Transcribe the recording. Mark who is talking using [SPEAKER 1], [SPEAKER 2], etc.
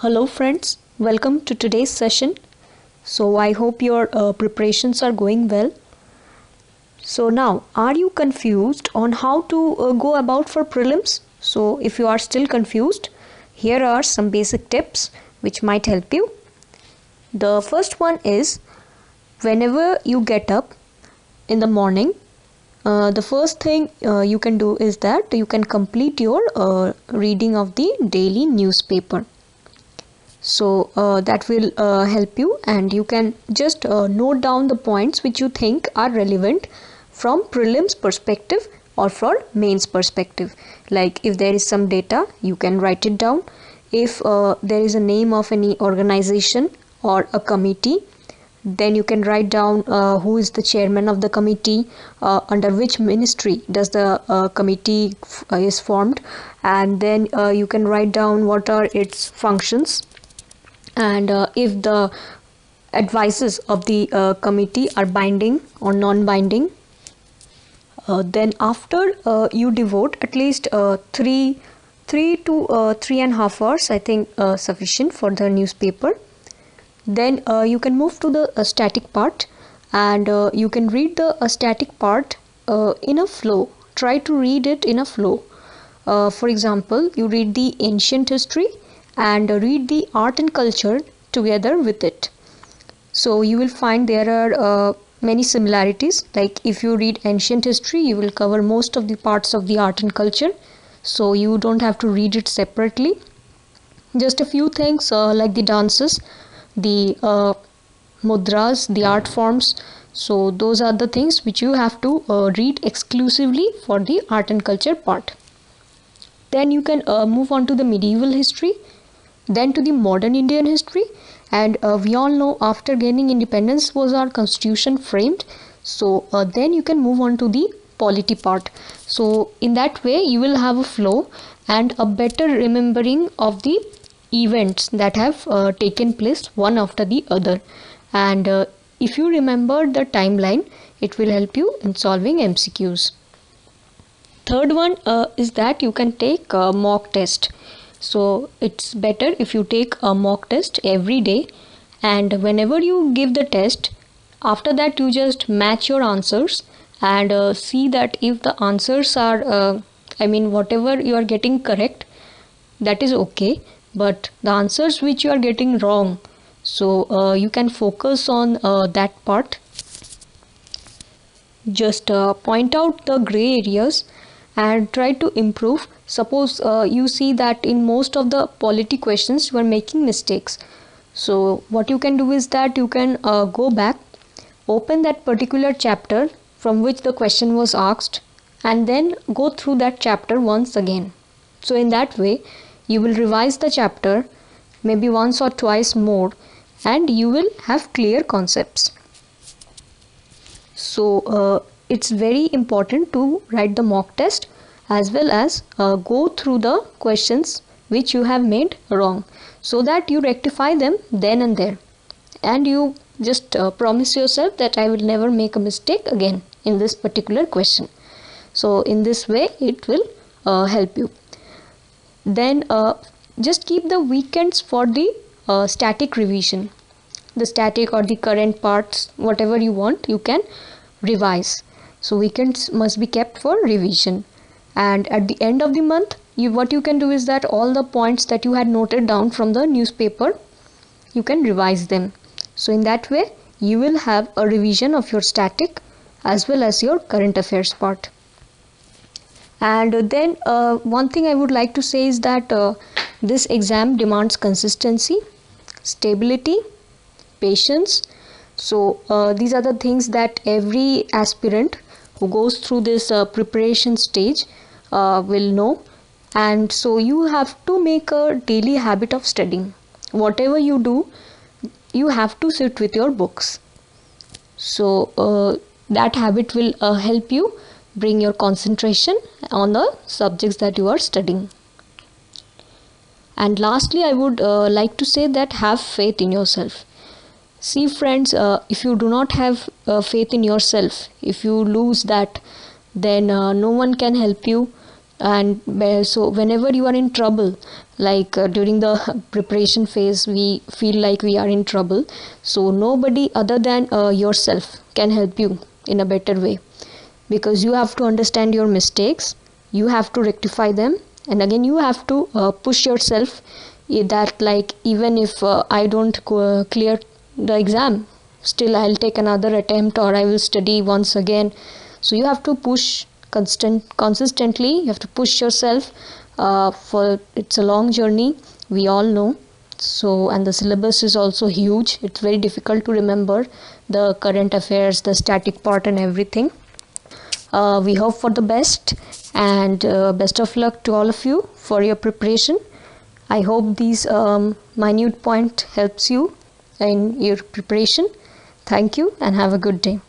[SPEAKER 1] Hello friends, welcome to today's session. So I hope your preparations are going well. So now, are you confused on how to go about for prelims? So if you are still confused, here are some basic tips which might help you. The first one is, whenever you get up in the morning, the first thing you can do is that you can complete your reading of the daily newspaper. So that will help you, and you can just note down the points which you think are relevant from prelims perspective or for mains perspective. Like if there is some data, you can write it down. If there is a name of any organization or a committee, then you can write down who is the chairman of the committee, under which ministry does the committee is formed, and then you can write down what are its functions, and if the advices of the committee are binding or non-binding. Then after you devote at least three to 3.5 hours, I think sufficient for the newspaper. Then you can move to the static part, and you can read the static part in a flow. Try to read it in a flow. For example, you read the ancient history and read the art and culture together with it. So you will find there are many similarities. Like if you read ancient history, you will cover most of the parts of the art and culture, so you don't have to read it separately. Just a few things like the dances, the mudras, the art forms. So those are the things which you have to read exclusively for the art and culture part. Then you can move on to the medieval history, then to the modern Indian history, and we all know after gaining independence was our constitution framed. So then you can move on to the polity part. So in that way you will have a flow and a better remembering of the events that have taken place one after the other, and if you remember the timeline, it will help you in solving MCQs. Third one is that you can take a mock test. So it's better if you take a mock test every day, and whenever you give the test, after that you just match your answers and see that if the answers are whatever you are getting correct, that is okay, but the answers which you are getting wrong, so you can focus on that part. Just point out the gray areas and try to improve. Suppose you see that in most of the polity questions you are making mistakes, so what you can do is that you can go back, open that particular chapter from which the question was asked, and then go through that chapter once again. So in that way you will revise the chapter maybe once or twice more, and you will have clear concepts. So it's very important to write the mock test as well as go through the questions which you have made wrong, so that you rectify them then and there, and you just promise yourself that I will never make a mistake again in this particular question. So in this way it will help you. Then just keep the weekends for the static revision. The static or the current parts, whatever you want, you can revise. So weekends must be kept for revision, and at the end of the month what you can do is that all the points that you had noted down from the newspaper, you can revise them. So in that way you will have a revision of your static as well as your current affairs part. And then one thing I would like to say is that this exam demands consistency, stability, patience. So these are the things that every aspirant who goes through this preparation stage will know. And so you have to make a daily habit of studying. Whatever you do, you have to sit with your books. So that habit will help you bring your concentration on the subjects that you are studying. And lastly, I would like to say that have faith in yourself. See friends, if you do not have faith in yourself, if you lose that, then no one can help you, And so whenever you are in trouble, like during the preparation phase, we feel like we are in trouble, so nobody other than yourself can help you in a better way, because you have to understand your mistakes, you have to rectify them, and again you have to push yourself, that like even if I don't clear the exam, still I'll take another attempt, or I will study once again. So you have to push consistently, you have to push yourself, for it's a long journey, we all know. So, and the syllabus is also huge, it's very difficult to remember the current affairs, the static part and everything. We hope for the best, and best of luck to all of you for your preparation. I hope these minute point helps you in your preparation. Thank you and have a good day.